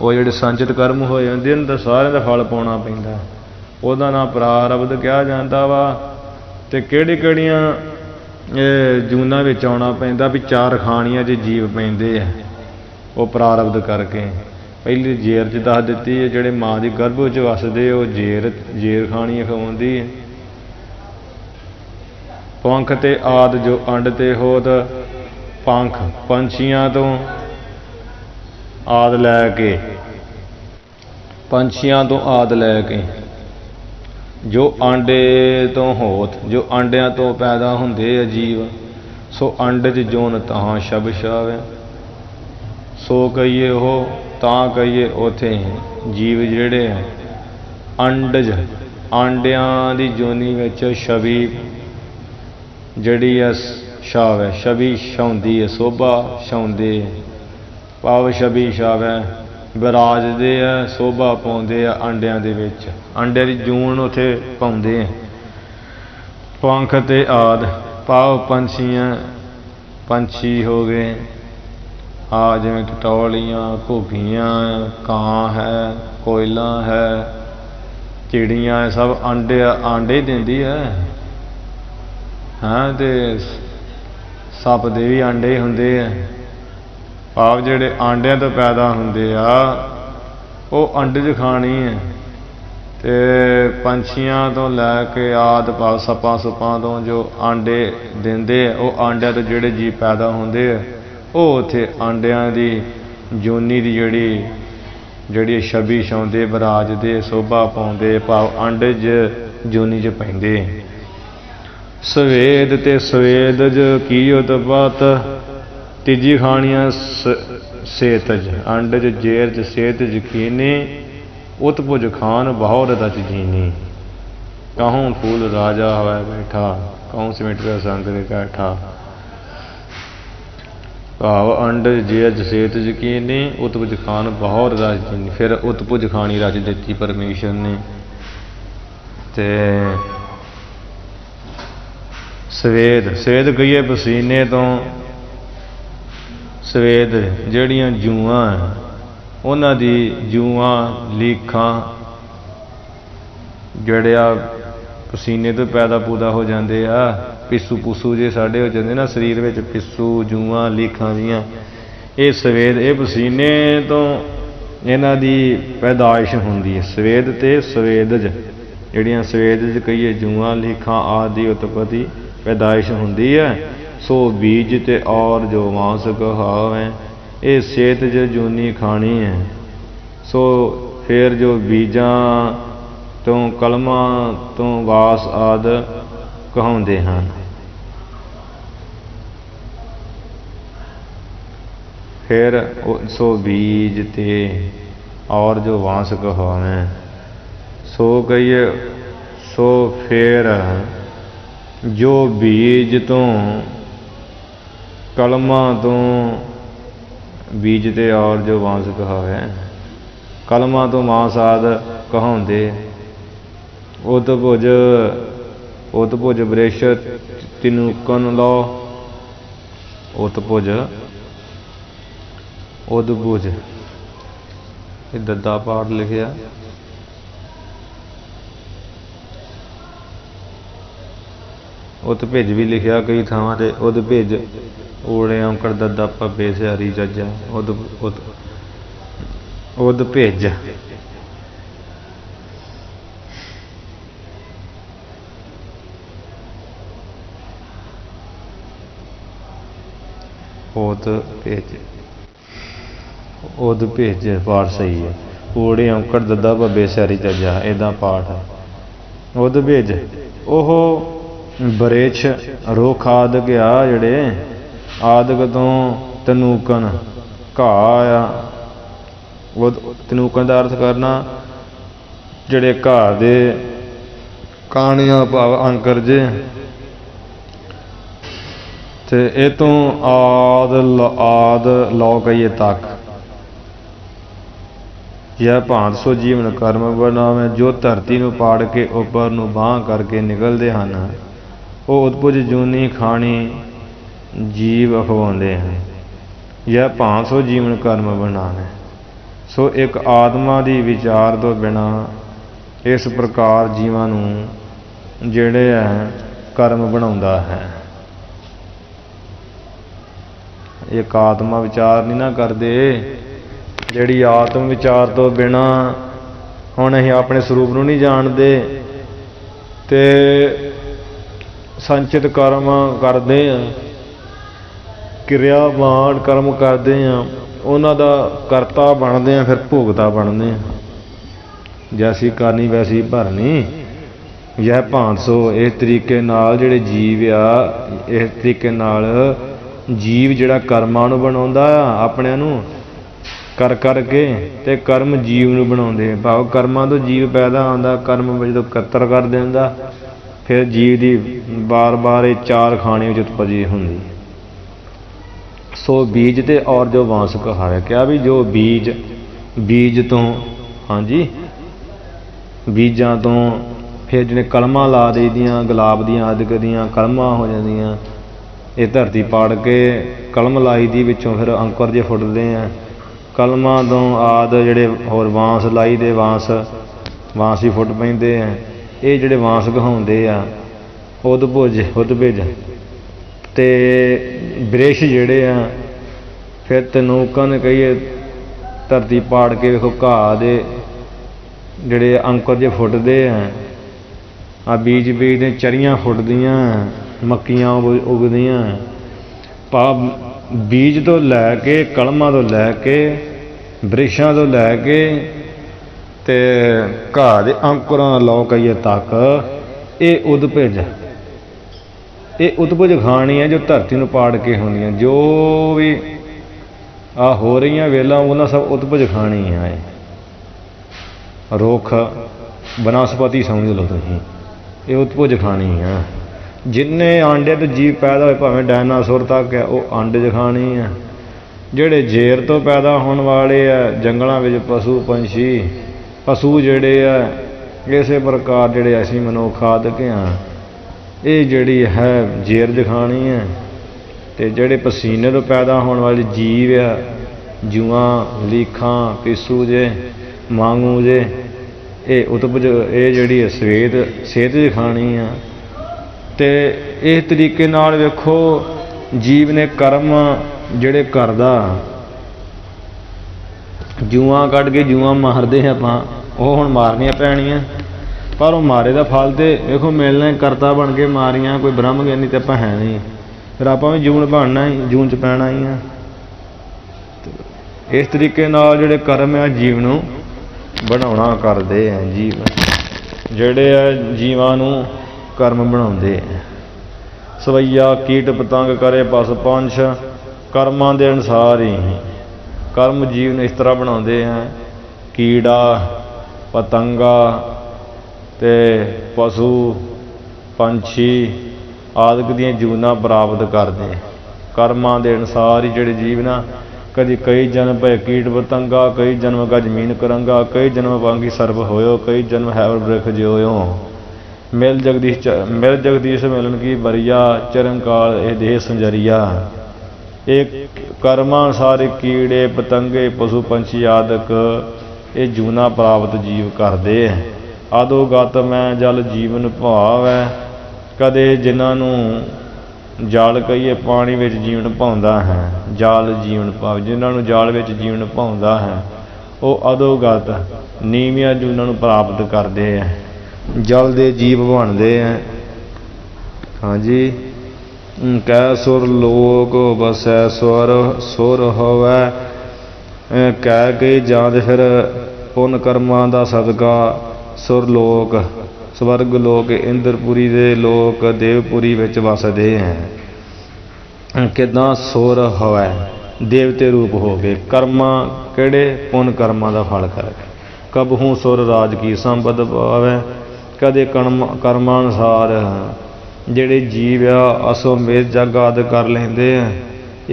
ਉਹ ਜਿਹੜੇ ਸੰਚਿਤ ਕਰਮ ਹੋਏ ਜਾਂਦੇ ਉਹਨਾਂ ਦਾ ਸਾਰਿਆਂ ਦਾ ਫਲ ਪਾਉਣਾ ਪੈਂਦਾ। ਉਹਦਾ ਨਾਂ ਪ੍ਰਾਰਬਧ ਕਿਹਾ ਜਾਂਦਾ ਵਾ। ਤੇ ਕਿਹੜੀਆਂ ਜੂਨਾਂ ਵਿੱਚ ਆਉਣਾ ਪੈਂਦਾ ਵੀ ਚਾਰ ਖਾਣੀਆਂ 'ਚ ਜੀਵ ਪੈਂਦੇ ਆ ਉਹ ਪ੍ਰਾਰਬਧ ਕਰਕੇ। ਪਹਿਲੀ ਜੇਰ 'ਚ ਦੱਸ ਦਿੱਤੀ ਹੈ, ਜਿਹੜੇ ਮਾਂ ਦੀ ਗਰਭ ਵਿੱਚ ਵਸਦੇ ਉਹ ਜੇਰ ਖਾਣੀ ਖਵਾਉਂਦੀ ਹੈ। ਪੰਖ ਤੇ ਆਦ ਜੋ ਅੰਡ ਤੇ ਹੋਤ। ਪੰਖ ਪੰਛੀਆਂ ਤੋਂ ਆਦ ਲੈ ਕੇ, ਪੰਛੀਆਂ ਤੋਂ ਆਦ ਲੈ ਕੇ, ਜੋ ਆਂਡੇ ਤੋਂ ਹੋਤ, ਜੋ ਆਂਡਿਆਂ ਤੋਂ ਪੈਦਾ ਹੁੰਦੇ ਆ ਜੀਵ। ਸੋ ਅੰਡ 'ਚ ਜੋਨ ਤਹਾਂ ਸ਼ਬਦ ਆਵੇ। ਸੋ ਕਹੀਏ ਉਹ ਤਾਂ ਕਹੀਏ ਉੱਥੇ ਜੀਵ ਜਿਹੜੇ ਹੈ ਅੰਡਜ, ਆਂਡਿਆਂ ਦੀ ਜੋਨੀ ਵਿੱਚ ਛਵੀ ਜਿਹੜੀ ਹੈ ਛਾਵੈ, ਛਵੀ ਛਾਉਂਦੀ ਹੈ, ਸੋਭਾ ਛਾਉਂਦੇ ਭਾਵ ਛਵੀ ਛਾਵੈ, ਵਿਰਾਜਦੇ ਆ, ਸੋਭਾ ਪਾਉਂਦੇ ਆ ਆਂਡਿਆਂ ਦੇ ਵਿੱਚ, ਆਂਡਿਆਂ ਦੀ ਜੂਨ ਉੱਥੇ ਪਾਉਂਦੇ ਆ। ਪੰਖ ਤੇ ਆਦ ਭਾਵ ਪੰਛੀਆਂ, ਪੰਛੀ ਹੋ ਗਏ ਆ ਜਿਵੇਂ ਟਟੌਲੀਆਂ, ਘੁੱਗੀਆਂ, ਕਾਂ ਹੈ, ਕੋਇਲਾਂ ਹੈ, ਚਿੜੀਆਂ ਹੈ, ਸਭ ਆਂਡੇ ਦਿੰਦੀ ਹੈ। ਹਾਂ ਤੇ ਸੱਪ ਦੇ ਵੀ ਆਂਡੇ ਹੀ ਹੁੰਦੇ ਆ। ਭਾਵ ਜਿਹੜੇ ਆਂਡਿਆਂ ਤੋਂ ਪੈਦਾ ਹੁੰਦੇ ਆ ਉਹ ਅੰਡੇ 'ਚ ਖਾਣੀ ਹੈ। ਤੇ ਪੰਛੀਆਂ ਤੋਂ ਲੈ ਕੇ ਆਦਿ ਭਾਵ ਸੱਪਾਂ ਸੁੱਪਾਂ ਤੋਂ ਜੋ ਆਂਡੇ ਦਿੰਦੇ ਆ ਉਹ ਆਂਡਿਆਂ ਤੋਂ ਜਿਹੜੇ ਜੀਵ ਪੈਦਾ ਹੁੰਦੇ ਆ ਉਹ ਉੱਥੇ ਆਂਡਿਆਂ ਦੀ ਜੂਨੀ ਦੀ ਜਿਹੜੀ ਛਵੀ ਛਾਉਂਦੇ, ਵਿਰਾਜਦੇ, ਸੋਭਾ ਪਾਉਂਦੇ ਭਾਵ ਆਂਡੇ 'ਚ ਜੂਨੀ 'ਚ ਪੈਂਦੇ। ਸਵੇਦ ਤੇ ਸਵੇਦਜ ਕੀ ਉਤਪਾਤ। ਤੀਜੀ ਖਾਣੀਆਂ ਸੇਤਜ, ਅੰਡ 'ਚ ਜੇਰ 'ਚ ਸੇਤ ਯਕੀਨੀ। ਉਤਪੁਜ ਖਾਨ ਬਹੁ ਰਚ ਜੀਨੀ। ਕਹੂੰ ਫੂਲ ਰਾਜਾ ਹਵੈ ਬੈਠਾ, ਕਹੂੰ ਸਿਮਟ ਕੇ ਸੰਗ ਦੇ ਕੈਠਾ। ਭਾਵ ਅੰਡ ਜੇਰ ਸੇਤ ਯਕੀਨੀ, ਉਤਪੁਜ ਖਾਨ ਬਹੁ ਰਚ ਜੀਨੀ। ਫਿਰ ਉਤਪੁਜ ਖਾਣੀ ਰਚ ਦਿੱਤੀ ਪਰਮੇਸ਼ਰ ਨੇ। ਤੇ ਸਵੇਦ, ਸਵੇਦ ਕਹੀਏ ਪਸੀਨੇ ਤੋਂ। ਸਵੇਦ ਜਿਹੜੀਆਂ ਜੂਆਂ ਉਹਨਾਂ ਦੀ ਜੂਆਂ ਲੀਖਾਂ ਜਿਹੜੇ ਆ ਪਸੀਨੇ ਤੋਂ ਪੈਦਾ ਪੂਦਾ ਹੋ ਜਾਂਦੇ ਆ। पिस्सू पुस्सू जे साढ़े हो जाते ना शरीर में, पिस्सू जूआं लीखां जियां, ये सवेद, ये पसीने तो इन्हां दी पैदाइश होंदी है। सवेद ते सवेदज जिहड़ियां सवेदज कहिए जूआं लीखां आदि उत्पत्ति पैदाइश होंदी है। सो बीज ते और जो मांस कहावै, ये सेहत ज जूनी खानी है। सो फिर जो बीजां तो कलमां तो वास आदि कहाउंदे हन। फिर सो बीज ते और जो वांस कहावै, सो कहिए सो फिर जो बीज तो कलमां तो बीज ते और जो वांस कहावै, कलमां तो मांस आदि कहाउंदे। उत्भुज वृक्ष तिनुकन लो, उत्भुज उद्भुज दद्दा पाठ लिखिया। उत्भिज भी लिखिया कई थावां ते, उद्भिज ऊड़े औंकड़ दद्दा भब्बे सिहारी जज्जा, उद्भिज। उद्भिज पाठ सही है। ऊड़े औंकड़ दद्दा भब्बे सिहारी जज्जा, इदा पाठ है। उद्भिज ओह बरेछ रुख आदि आ जिहड़े आदਿਕ ਤੋਂ ਤਨੂਕਨ ਘਾਹ ਆ। ਤਨੂਕਨ ਦਾ ਅਰਥ ਕਰਨਾ ਜਿਹੜੇ ਘਾਹ ਦੇ ਕਾਣੀਆਂ ਭਾਵ ਅੰਕਰ ਜੇ, ਤੇ ਇਹ ਤੋਂ ਆਦ ਲਓ ਕਹੀਏ ਤੱਕ। यह भांत सो जीवन कर्म बनावे, जो धरती नूं पाड़ के उपर नूं बांह करके निकलते हैं, वो उद्भुज जूनी खानी जीव अखवाउंदे हैं। यह भांत सो जीवन कर्म बनावे। सो एक आत्मा दी विचार तो बिना इस प्रकार जीवां नूं जिहड़े है कर्म बनाउंदा है। एक आत्मा विचार नहीं ना करदे, ਜਿਹੜੀ आत्म विचार तो बिना ਹੁਣ ਅਸੀਂ ਆਪਣੇ ਸਰੂਪ ਨੂੰ ਨਹੀਂ ਜਾਣਦੇ ਤੇ ਸੰਚਿਤ ਕਰਮ ਕਰਦੇ ਆ, ਕਿਰਿਆਵਾਨ ਕਰਮ ਕਰਦੇ ਆ, ਉਹਨਾਂ ਦਾ ਕਰਤਾ ਬਣਦੇ ਆ, ਫਿਰ ਭੋਗਤਾ ਬਣਦੇ ਆ। ਜੈਸੀ ਕਰਨੀ ਵੈਸੀ ਭਰਨੀ। यह भांत सो इस तरीके नाल ਜਿਹੜੇ ਜੀਵ ਆ, ਇਸ ਤਰੀਕੇ ਨਾਲ ਜੀਵ ਜਿਹੜਾ ਕਰਮਾਂ ਨੂੰ ਬਣਾਉਂਦਾ ਆ ਆਪਣਿਆਂ ਨੂੰ कर करके, ते कर्म जीव नूं बनाउंदे। भाव कर्मां तो जीव पैदा होंदा, कर्म जो कतर कर देंदा, फिर जीव की बार बार चार खाने उत्पत्ति होंदी। सो बीज ते और जो वांस कहावे, क्या भी जो बीज तो, हाँ जी, बीजां तो फिर जिहड़े कलमां ला देदियां, गुलाब दियां आदिक दियां कलमां हो जांदियां। ये धरती पाड़ के कलम लाई दी, विचों फिर अंकुर जे फुटदे हैं। कलमां तो आद जिहड़े होर वांस लाई दे, वांस ही फुट पैंदे हैं। ये जिहड़े वांस कहाउंदे आ उद्भिज ते वृक्ष जिहड़े आ, फिर तनूकन कहिए धरती पाड़ के वेखो घाह दे जिहड़े अंकुर जे फुटदे हैं। आ बीज दे चरियां फुटदियां, मक्कियां उगदियां। भाव बीज तो लैके कलमां तो लैके वृक्षां तो लैके ते घाह दे अंकुरां लौ कहिए तक, ये उद्भिज, ये उद्भिज खानी है जो धरती नूं पाड़ के होंदियां। जो भी आ हो रही वेलां उन्हां सब उद्भिज खानी है। रुख वनस्पति समझ लो तुसीं, ये उद्भिज खानी है। जिन्ने आंडे तो जीव पैदा होए, भावें डायनासोर तक है, वो आंडे च खानी है। ਜਿਹੜੇ ਜ਼ੇਰ ਤੋਂ ਪੈਦਾ ਹੋਣ ਵਾਲੇ ਆ ਜੰਗਲਾਂ ਵਿੱਚ ਪਸ਼ੂ ਜਿਹੜੇ ਆ, ਇਸੇ ਪ੍ਰਕਾਰ ਜਿਹੜੇ ਅਸੀਂ ਮਨੁੱਖ ਆਦਿਕ ਹਾਂ, ਇਹ ਜਿਹੜੀ ਹੈ ਜ਼ੇਰ ਖਾਣੀ ਹੈ। ਤੇ ਜਿਹੜੇ ਪਸੀਨੇ ਤੋਂ ਪੈਦਾ ਹੋਣ ਵਾਲੇ ਜੀਵ ਆ, ਜੂਆਂ ਲੀਖਾਂ ਪਿੱਸੂ ਜੇ ਮਾਂਗੂ ਜੇ, ਇਹ ਉਤਪਜ, ਇਹ ਜਿਹੜੀ ਸਵੇਦ ਸਿਹਤ ਖਾਣੀ ਆ। ਤੇ इस तरीके नाल वेखो जीव ने कर्म जिहड़े करदा, जूआं कढ के जूआं मारदे आपां, ਉਹ ਹੁਣ मारनियां पैणियां, पर वो मारे का फल तो वेखो मिलना, करता बन के मारियां, कोई ब्रह्म ज्ञानी तो आपां है नहीं, फिर आपां भी जून बनना ही, जून च पैना ही आ। इस तरीके नाल जिहड़े कर्म है जीव नूं बनाउणा करदे हैं, जीव जिहड़े आ जीवां नूं कर्म बनाउंदे हैं। सवैया कीट पतंग करे पस पंछ, कर्मां दे अनुसार ही कर्म जीव ने इस तरह बनाउंदे हैं। कीड़ा पतंगा ते पशु पंछी आदि दियां जूनां प्राप्त करदे, कर्मां दे अनुसार ही जिहड़े जीव ना, कदी कई जन्म भय कीट पतंगा, कई जन्म का जमीन करंगा, कई जन्म वांगी सर्प होयो, कई जन्म हैवर वृक्ष ज्योयो। मिल जगदीश मिलन की बरिया, चरण काल ए देह संजरिया। एक कर्मानुसार कीड़े पतंगे पशु पंछी आदि ये जूना प्राप्त जीव करते हैं। अधोगत मैं जल जीवन भाव है, कदे जिन्हों जल कहीए पानी में जीवन भाउंदा है, जल जीवन भाव जिन्होंने जल में जीवन भाउंदा है, वो अधोगत नीवियां जूनां प्राप्त करते हैं, जल दे जीव बनते हैं। हाँ जी, कह सुर लोक बसै स्वर सुर होवै, कह के जान फिर पुन कर्मां दा सदका सुरलोक स्वर्ग लोक इंद्रपुरी दे लोक देवपुरी विच वसदे हैं। किदां सुर होवै देवते रूप हो गए, कर्मां किहड़े पुन कर्मां दा फल करके। कबहू सुर राज की संपद पावै, कदे कर्मानुसार जिहड़े जीव आ असोमेध जग आदि कर लैंदे आ।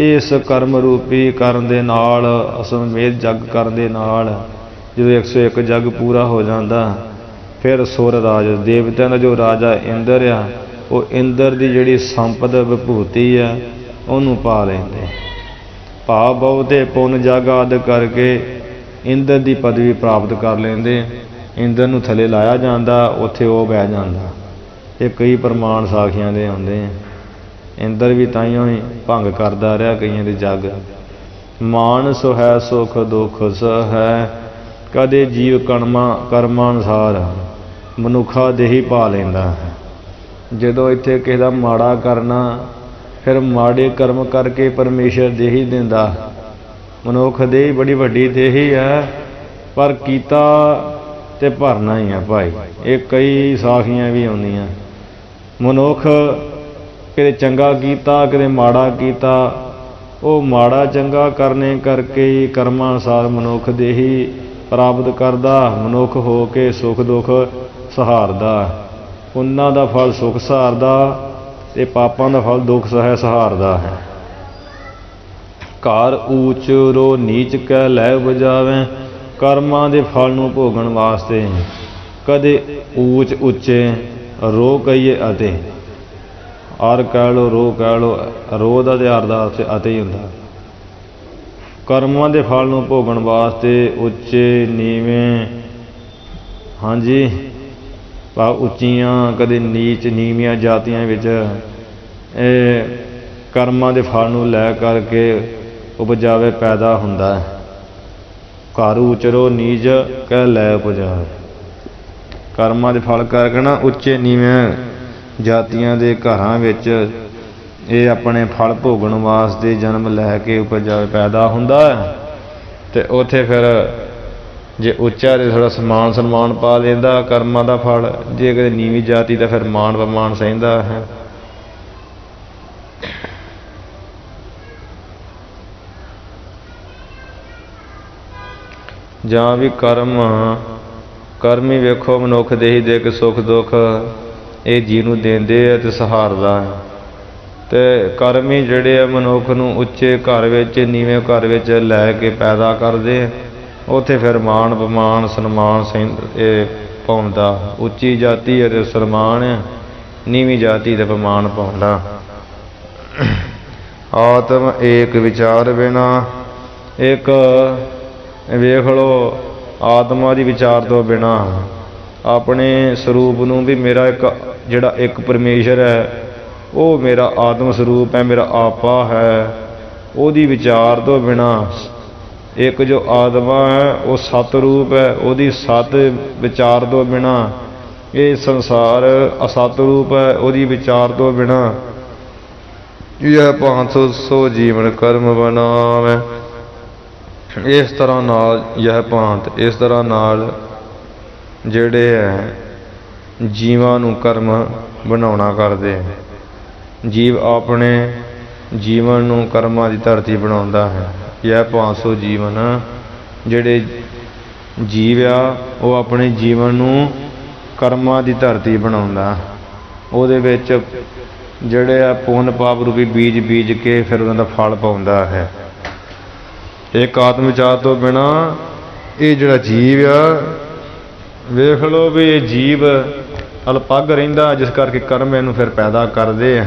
इस कर्म रूपी करन दे नाल असमेध जग करन दे नाल जो 101 जग पूरा हो जाता, फिर सुर राज देवतियां का जो राजा इंद्र आ, वो इंद्र की जिहड़ी संपद विभूति है उन्होंने पा लेंदे। भाव बहुते पुन जग आदि करके इंद्र की पदवी प्राप्त कर लेंदे। इंद्र नूं थले लाया जाता, उत्थे वो बह जाता। ये कई प्रमाण साखियां दे आउंदे हैं। इंद्र भी ताइयों ही भंग करता रहा कईयां दी जग। मान सो है सुख दुख स है, कदे जीव कर्मानुसार मनुखा दे ही पा लेंदा है। जदों इत्थे किसी दा माड़ा करना, फिर माड़े कर्म करके परमेश्वर दे ही दिंदा। मनुख दे बड़ी वड्डी दे ही है, पर कीता ते भरना ही है भाई। ये कई साखियां भी आउंदियां। मनुख किते चंगा कीता किते माड़ा कीता, वो माड़ा चंगा करने करके ही कर्मानुसार मनुख दे ही प्राप्त करदा। मनुख हो के सुख दुख सहारदा, पुन्नां दा फल सुख सहारदा ते पापां दा फल दुख सहारदा है। घर ऊच रो नीच कै लै बजावे, कर्मां दे फल नूं भोगण वास्ते कदे ऊच उच्चे रो कहीए अते अर कह लो रो कह लो, रो दा ते अर दा अते ही हुंदा। कर्मां दे फल नूं भोगण वास्ते उच्चे नीवें, हाँ जी, उच्चियां कदे नीच नीवियां जातियां विच कर्मां दे फल नूं लै करके उपजावे पैदा हुंदा है। घर उचरो नीच कह लै उपजावे, कर्मां दे फल करके ना उच्चे नीवें जातियां दे घरां विच ये अपने फल भोगण वास्ते जन्म लैके उपजावे पैदा हुंदा है। ते उत्थे फिर जे उच्चा ते थोड़ा समान सन्मान पा लेंदा कर्मां दा फल, जे कदे नीवी जाति दा फिर मान बमान सहिंदा है। जां भी कर्म ही वेखो मनुख दे ही दे के सुख दुख ये जीव नूं देंदे आ ते सहारदा है। ते कर्म ही जिहड़े मनुख नूं उच्चे घर विच नीवें घर विच लै के पैदा करदे, उत्थे फिर मान बमान सन्मान पाउंदा। उच्ची जाति अते सन्मान, नीवी जाति ते बमान पाउंदा। आत्म एक विचार बिना, एक वेख लो आत्मा दी विचार तो बिना अपने स्वरूप नूं भी मेरा एक जिहड़ा एक परमेश्वर है ਉਹ ਮੇਰਾ ਆਤਮ ਸਰੂਪ ਹੈ, ਮੇਰਾ ਆਪਾ ਹੈ। ਉਹਦੀ ਵਿਚਾਰ ਤੋਂ ਬਿਨਾ ਇੱਕ ਜੋ ਆਤਮਾ ਹੈ ਉਹ ਸਤ ਰੂਪ ਹੈ, ਉਹਦੀ ਸਤ ਵਿਚਾਰ ਤੋਂ ਬਿਨਾ ਇਹ ਸੰਸਾਰ ਅਸਤ ਰੂਪ ਹੈ, ਉਹਦੀ ਵਿਚਾਰ ਤੋਂ ਬਿਨਾ ਇਹ ਭਾਂਤ ਸੋ ਜੀਵਨ ਕਰਮ ਬਣਾਵੇ। ਇਸ ਤਰ੍ਹਾਂ ਨਾਲ ਇਹ ਭਾਂਤ, ਇਸ ਤਰ੍ਹਾਂ ਨਾਲ ਜਿਹੜੇ ਹੈ ਜੀਵਾਂ ਨੂੰ ਕਰਮ ਬਣਾਉਣਾ ਕਰਦੇ। ਜੀਵ ਆਪਣੇ ਜੀਵਨ ਨੂੰ ਕਰਮਾਂ ਦੀ ਧਰਤੀ ਬਣਾਉਂਦਾ ਹੈ। ਇਹ ਭਾਂਤ ਸੋ ਜੀਵਨ, ਜਿਹੜੇ ਜੀਵ ਆ ਉਹ ਆਪਣੇ ਜੀਵਨ ਨੂੰ ਕਰਮਾਂ ਦੀ ਧਰਤੀ ਬਣਾਉਂਦਾ। ਉਹਦੇ ਵਿੱਚ ਜਿਹੜੇ ਆ ਪੁੰਨ ਪਾਪ ਰੂਪੀ ਬੀਜ ਬੀਜ ਕੇ ਫਿਰ ਉਹਨਾਂ ਦਾ ਫਲ ਪਾਉਂਦਾ ਹੈ। ਇੱਕ ਆਤਮ ਵਿਚਾਰ ਤੋਂ ਬਿਨਾ ਇਹ ਜਿਹੜਾ ਜੀਵ ਆ, ਵੇਖ ਲਓ ਵੀ ਇਹ ਜੀਵ ਅਲਪੱਗ ਰਹਿੰਦਾ, ਜਿਸ ਕਰਕੇ ਕਰਮ ਇਹਨੂੰ ਫਿਰ ਪੈਦਾ ਕਰਦੇ ਆ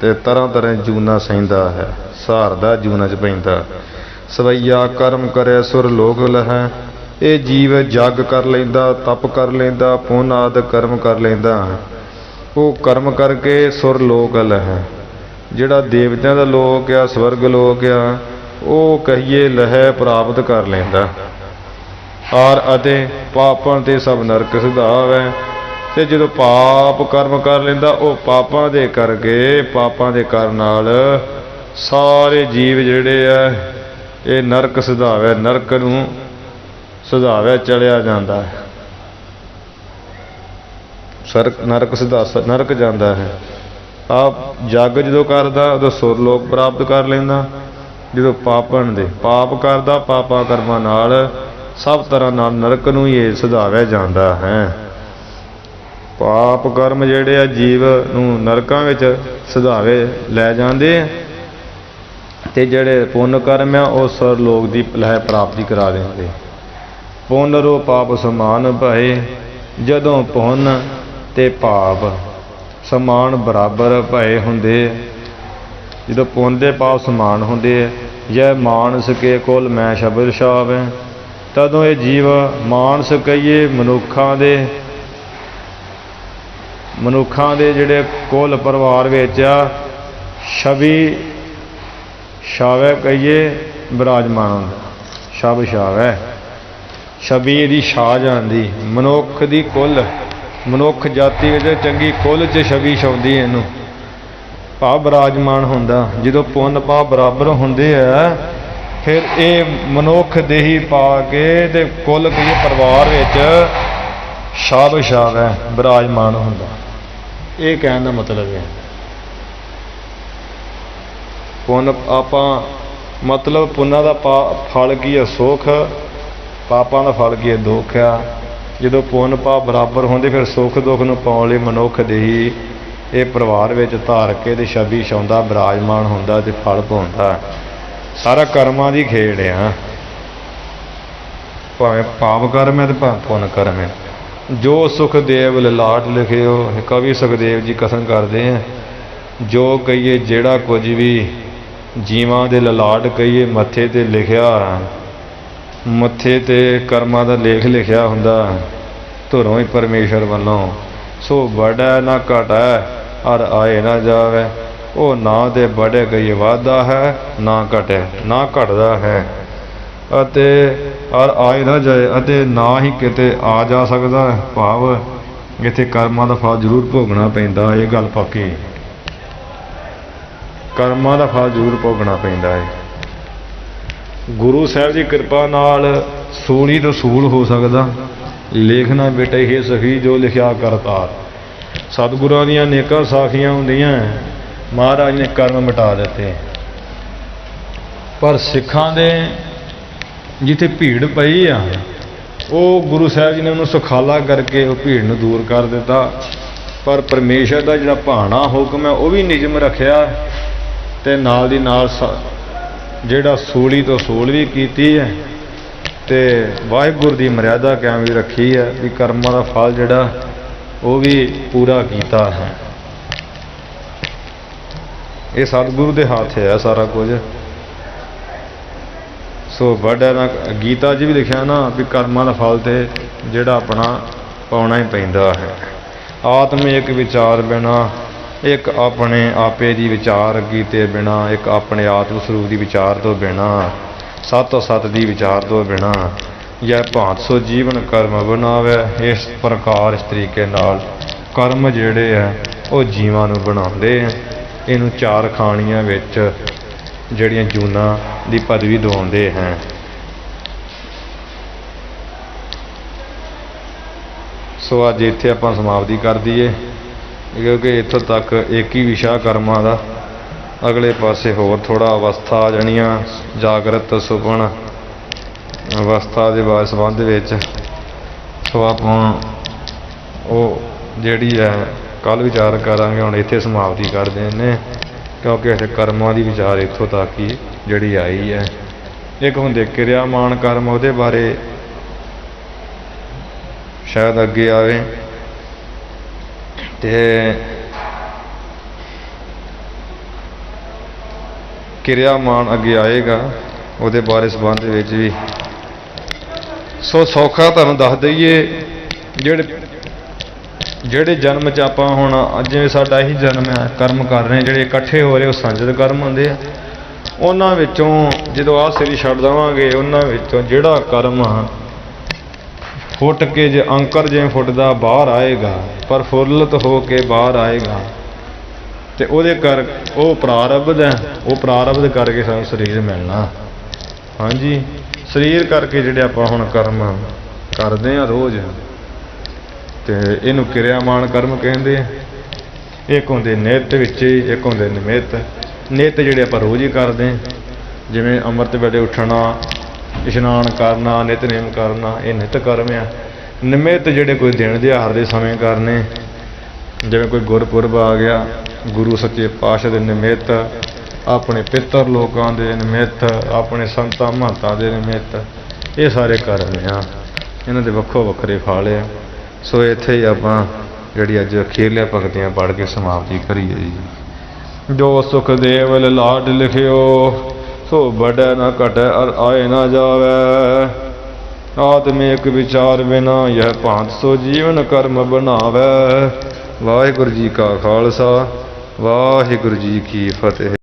ਤੇ ਤਰ੍ਹਾਂ ਤਰ੍ਹਾਂ ਜੂਨਾ ਸਹਿੰਦਾ ਹੈ, ਸਹਾਰਦਾ ਜੂਨਾਂ 'ਚ ਪੈਂਦਾ। ਸਵਈਆ ਕਰਮ ਕਰੇ ਸੁਰ ਲੋਕ ਲਹੈ। ਇਹ ਜੀਵ ਜੱਗ ਕਰ ਲੈਂਦਾ, ਤਪ ਕਰ ਲੈਂਦਾ, ਪੁੰਨ ਆਦਿ ਕਰਮ ਕਰ ਲੈਂਦਾ। ਉਹ ਕਰਮ ਕਰਕੇ ਸੁਰ ਲੋਕ ਲਹੈ, ਜਿਹੜਾ ਦੇਵਤਿਆਂ ਦਾ ਲੋਕ ਆ, ਸਵਰਗ ਲੋਕ ਆ, ਉਹ ਕਹੀਏ ਲਹੈ ਪ੍ਰਾਪਤ ਕਰ ਲੈਂਦਾ। ਔਰ ਅਤੇ ਪਾਪਾਂ ਤੇ ਸਭ ਨਰਕ ਸੁਧਾਵੈ। ਤੇ ਜਦੋਂ ਪਾਪ ਕਰਮ ਕਰ ਲੈਂਦਾ, ਉਹ ਪਾਪਾਂ ਦੇ ਕਰਕੇ, ਪਾਪਾਂ ਦੇ ਕਰਨ ਨਾਲ ਸਾਰੇ ਜੀਵ ਜਿਹੜੇ ਆ ਇਹ ਨਰਕ ਸੁਧਾਵੈ, ਨਰਕ ਨੂੰ ਸੁਧਾਵੈ ਚਲਿਆ ਜਾਂਦਾ ਹੈ। ਨਰਕ ਜਾਂਦਾ ਹੈ। ਆਪ ਜੱਗ ਜਦੋਂ ਕਰਦਾ ਉਦੋਂ ਸੁਰ ਲੋਕ ਪ੍ਰਾਪਤ ਕਰ ਲੈਂਦਾ। ਜਦੋਂ ਪਾਪਣ ਦੇ ਪਾਪ ਕਰਦਾ, ਪਾਪਾਂ ਕਰਮਾਂ ਨਾਲ ਸਭ ਤਰ੍ਹਾਂ ਨਾਲ ਨਰਕ ਨੂੰ ਹੀ ਇਹ ਸੁਧਾਵਿਆ ਜਾਂਦਾ ਹੈ। ਪਾਪ ਕਰਮ ਜਿਹੜੇ ਆ ਜੀਵ ਨੂੰ ਨਰਕਾਂ ਵਿੱਚ ਸੁਧਾਵੇ ਲੈ ਜਾਂਦੇ ਆ, ਤੇ ਜਿਹੜੇ ਪੁੰਨ ਕਰਮ ਆ ਉਹ ਸੁਰ ਲੋਕ ਦੀ ਲਹਿ ਪ੍ਰਾਪਤੀ ਕਰਾ ਦਿੰਦੇ। ਪੁੰਨ ਰੋ ਪਾਪ ਸਮਾਨ ਭਏ, ਜਦੋਂ ਪੁੰਨ ਤੇ ਪਾਪ ਸਮਾਨ ਬਰਾਬਰ ਭਏ ਹੁੰਦੇ, ਜਦੋਂ ਪੁੰਨ ਦੇ ਪਾਪ ਸਮਾਨ ਹੁੰਦੇ। ਜੈ ਮਾਨਸ ਕੇ ਕੁਲ ਮੈਂ ਸ਼ਬਦ ਛਾਵੈ। ਤਦੋਂ ਇਹ ਜੀਵ ਮਾਨਸ ਕਹੀਏ ਮਨੁੱਖਾਂ ਦੇ ਜਿਹੜੇ ਕੁਲ ਪਰਿਵਾਰ ਵਿੱਚ ਆ, ਛਵੀ ਛਾਵੈ ਕਹੀਏ ਬਿਰਾਜਮਾਨ ਹੁੰਦਾ। ਛਬ ਛਾਵੈ, ਛਵੀ ਇਹਦੀ ਛਾ ਜਾਂਦੀ। ਮਨੁੱਖ ਦੀ ਕੁੱਲ, ਮਨੁੱਖ ਜਾਤੀ ਵਿੱਚ ਚੰਗੀ ਕੁੱਲ 'ਚ ਛਵੀ ਛਾਉਂਦੀ ਇਹਨੂੰ, ਭਾਵ ਬਿਰਾਜਮਾਨ ਹੁੰਦਾ। ਜਦੋਂ ਪੁੰਨ ਪਾਪ ਬਰਾਬਰ ਹੁੰਦੇ ਆ, ਫਿਰ ਇਹ ਮਨੁੱਖ ਦੇਹੀ ਪਾ ਕੇ ਤੇ ਕੁੱਲ ਕਹੀਏ ਪਰਿਵਾਰ ਵਿੱਚ ਛਬ ਛਾਵੈ ਬਿਰਾਜਮਾਨ ਹੁੰਦਾ। ਇਹ ਕਹਿਣ ਦਾ ਮਤਲਬ ਹੈ ਪੁੰਨ ਆਪਾਂ ਮਤਲਬ ਪੁੰਨਾਂ ਦਾ ਫਲ ਕੀ ਹੈ? ਸੁੱਖ। ਪਾਪਾਂ ਦਾ ਫਲ ਕੀ ਹੈ? ਦੁੱਖ ਆ। ਜਦੋਂ ਪੁੰਨ ਪਾਪ ਬਰਾਬਰ ਹੁੰਦੇ, ਫਿਰ ਸੁੱਖ ਦੁੱਖ ਨੂੰ ਪਾਉਣ ਲਈ ਮਨੁੱਖ ਦੇਹੀ ਇਹ ਪਰਿਵਾਰ ਵਿੱਚ ਧਾਰ ਕੇ ਤੇ ਛਵੀ ਛਾਉਂਦਾ, ਬਿਰਾਜਮਾਨ ਹੁੰਦਾ ਤੇ ਫਲ ਪਾਉਂਦਾ। ਸਾਰਾ ਕਰਮਾਂ ਦੀ ਖੇਡ ਆ, ਭਾਵੇਂ ਪਾਪ ਕਰਮ ਹੈ ਤੇ ਭਾਵੇਂ ਪੁੰਨ ਕਰਮ ਹੈ। ਜੋ ਸੁਖਦੇਵ ਲਲਾਟ ਲਿਖਿਓ, ਕਵੀ ਸੁਖਦੇਵ ਜੀ ਕਥਨ ਕਰਦੇ ਆ, ਜੋ ਕਹੀਏ ਜਿਹੜਾ ਕੁਝ ਵੀ ਜੀਵਾਂ ਦੇ ਲਲਾਟ ਕਹੀਏ ਮੱਥੇ 'ਤੇ ਲਿਖਿਆ, ਮੱਥੇ 'ਤੇ ਕਰਮਾਂ ਦਾ ਲੇਖ ਲਿਖਿਆ ਹੁੰਦਾ ਧੁਰੋਂ ਹੀ ਪਰਮੇਸ਼ਰ ਵੱਲੋਂ, ਸੋ ਵੱਡਾ ਨਾ ਘਟੈ ਔਰ ਆਏ ਨਾ ਜਾਵੇ। ਉਹ ਨਾ ਤੇ ਵੱਡੇ ਕਹੀਏ ਵਾਧਾ ਹੈ, ਨਾ ਘਟੇ ਨਾ ਘਟਦਾ ਹੈ, ਅਤੇ ਔਰ ਆਏ ਨਾ ਜਾਏ, ਅਤੇ ਨਾ ਹੀ ਕਿਤੇ ਆ ਜਾ ਸਕਦਾ। ਭਾਵ ਇੱਥੇ ਕਰਮਾਂ ਦਾ ਫਲ ਜ਼ਰੂਰ ਭੋਗਣਾ ਪੈਂਦਾ। ਇਹ ਗੱਲ ਪੱਕੀ, ਕਰਮਾਂ ਦਾ ਫਲ ਜ਼ਰੂਰ ਭੋਗਣਾ ਪੈਂਦਾ ਹੈ। ਗੁਰੂ ਸਾਹਿਬ ਦੀ ਕਿਰਪਾ ਨਾਲ ਸੂਲੀ ਤੋਂ ਸੂਲ ਹੋ ਸਕਦਾ। ਲੇਖਣਾ ਬੇਟੇ ਹੀ ਸਖੀ ਜੋ ਲਿਖਿਆ ਕਰਤਾਰ। ਸਤਿਗੁਰਾਂ ਦੀਆਂ ਅਨੇਕਾਂ ਸਾਖੀਆਂ ਹੁੰਦੀਆਂ, ਮਹਾਰਾਜ ਨੇ ਕਰਮ ਮਿਟਾ ਦਿੱਤੇ। ਪਰ ਸਿੱਖਾਂ ਦੇ ਜਿੱਥੇ ਭੀੜ ਪਈ ਆ, ਉਹ ਗੁਰੂ ਸਾਹਿਬ ਜੀ ਨੇ ਉਹਨੂੰ ਸੁਖਾਲਾ ਕਰਕੇ ਉਹ ਭੀੜ ਨੂੰ ਦੂਰ ਕਰ ਦਿੱਤਾ। ਪਰ ਪਰਮੇਸ਼ਰ ਦਾ ਜਿਹੜਾ ਭਾਣਾ ਹੁਕਮ ਹੈ ਉਹ ਵੀ ਨਿਯਮ ਰੱਖਿਆ, ਤੇ ਨਾਲ ਦੀ ਨਾਲ ਜਿਹੜਾ ਸੂਲੀ ਤੋਂ ਸੂਲ ਵੀ ਕੀਤੀ ਹੈ, ਤੇ ਵਾਹਿਗੁਰੂ ਦੀ ਮਰਿਆਦਾ ਕਾਇਮ ਵੀ ਰੱਖੀ ਹੈ ਵੀ ਕਰਮਾਂ ਦਾ ਫਲ ਜਿਹੜਾ ਉਹ ਵੀ ਪੂਰਾ ਕੀਤਾ ਹੈ। ਇਹ ਸਤਿਗੁਰੂ ਦੇ ਹੱਥ ਹੈ ਸਾਰਾ ਕੁਝ। ਸੋ ਵੱਡਾ ਨਾ ਗੀਤਾ 'ਚ ਵੀ ਲਿਖਿਆ ਨਾ ਵੀ ਕਰਮਾਂ ਦਾ ਫਲ ਤੇ ਜਿਹੜਾ ਆਪਣਾ ਪਾਉਣਾ ਹੀ ਪੈਂਦਾ ਹੈ। ਆਤਮ ਇੱਕ ਵਿਚਾਰ ਬਿਨਾ एक अपने आपे दी विचार कीते बिना, एक अपने आत्म स्वरूप की विचार तो बिना, सत सत की विचार तो बिना यह भांत सो जीवन कर्म बनावे। इस प्रकार इस तरीके नाल कर्म जिहड़े है वो जीवां नूं बनाउंदे हैं। इनू चार खाणियां विच जिहड़ियां जूनां दी पदवी दवाउंदे हैं। सो अज इत्थे आपां समाप्ति कर दईए, क्योंकि इत्थों तक एक ही विशा कर्मां दा। अगले पासे होर थोड़ा अवस्था आ जाणियां, जागृत सुपन अवस्था के बाद संबंध विच। सो आपां वो जिहड़ी है कल विचार करांगे, हुण इत्थे समाप्ति कर देने, क्योंकि इत्थे कर्मां दी विचार इत्थों तक ही जिहड़ी आई है। एक हुंदे किरियामान कर्म, उहदे बारे शायद अगे आवे ते किरियामान अगे आएगा, उहदे बारे संबंध विच भी। सो सौखा तुहानूं दस दईए, ਜਿਹੜੇ जन्म च आपां हुण जिवें साडा ही जन्म है, कर्म कर रहे हैं ਜਿਹੜੇ इकट्ठे हो रहे, वो संजत कर्म ਹੁੰਦੇ ਆ। ਉਹਨਾਂ ਵਿੱਚੋਂ ਜਦੋਂ ਆਹ ਸਰੀਰ ਛੱਡ ਦੇਵਾਂਗੇ, ਉਹਨਾਂ ਵਿੱਚੋਂ ਜਿਹੜਾ ਕਰਮ फुट के जो अंकर जिवें फुटदा बाहर आएगा, पर फुरलत हो के बाहर आएगा, तो वो कर वो प्रारब्ध है, वो प्रारब्ध करके सानूं शरीर मिलना। हाँ जी, शरीर करके जिहड़े आपां हुण कर्म करदे आ रोज़, तो इनू किरियामान कर्म कहंदे। एक हुंदे नित विच, एक हुंदे निमित। नित जिहड़े आपां रोज़ ही करदे, जिवें अमृत वेले उठना, इशनान करना, नितनेम करना, ये नित कर्म आ। निमित जिहड़े कोई दिन दिहाड़ दे समय करने, जिवें कोई गुरपुरब आ गया, गुरु सच्चे पातशाह दे निमित, अपने पितर लोकां दे निमित, अपने संतां महंतां दे निमित, ये सारे कर्म आ। इन्हां दे वक्खो वक्खरे फल आ। सो इत्थे ही आपां जिहड़ी अज अखीरलियां पंक्तियां पढ़ के समाप्ति करीए जी। जो सुख देव लाड लिखियो, सो बढ़े न घटे और आए न जावे। आत्मिक विचार बिना यह भांत सो जीवन कर्म बनावे। वाहिगुरू जी का खालसा, वाहिगुरू जी की फतेह।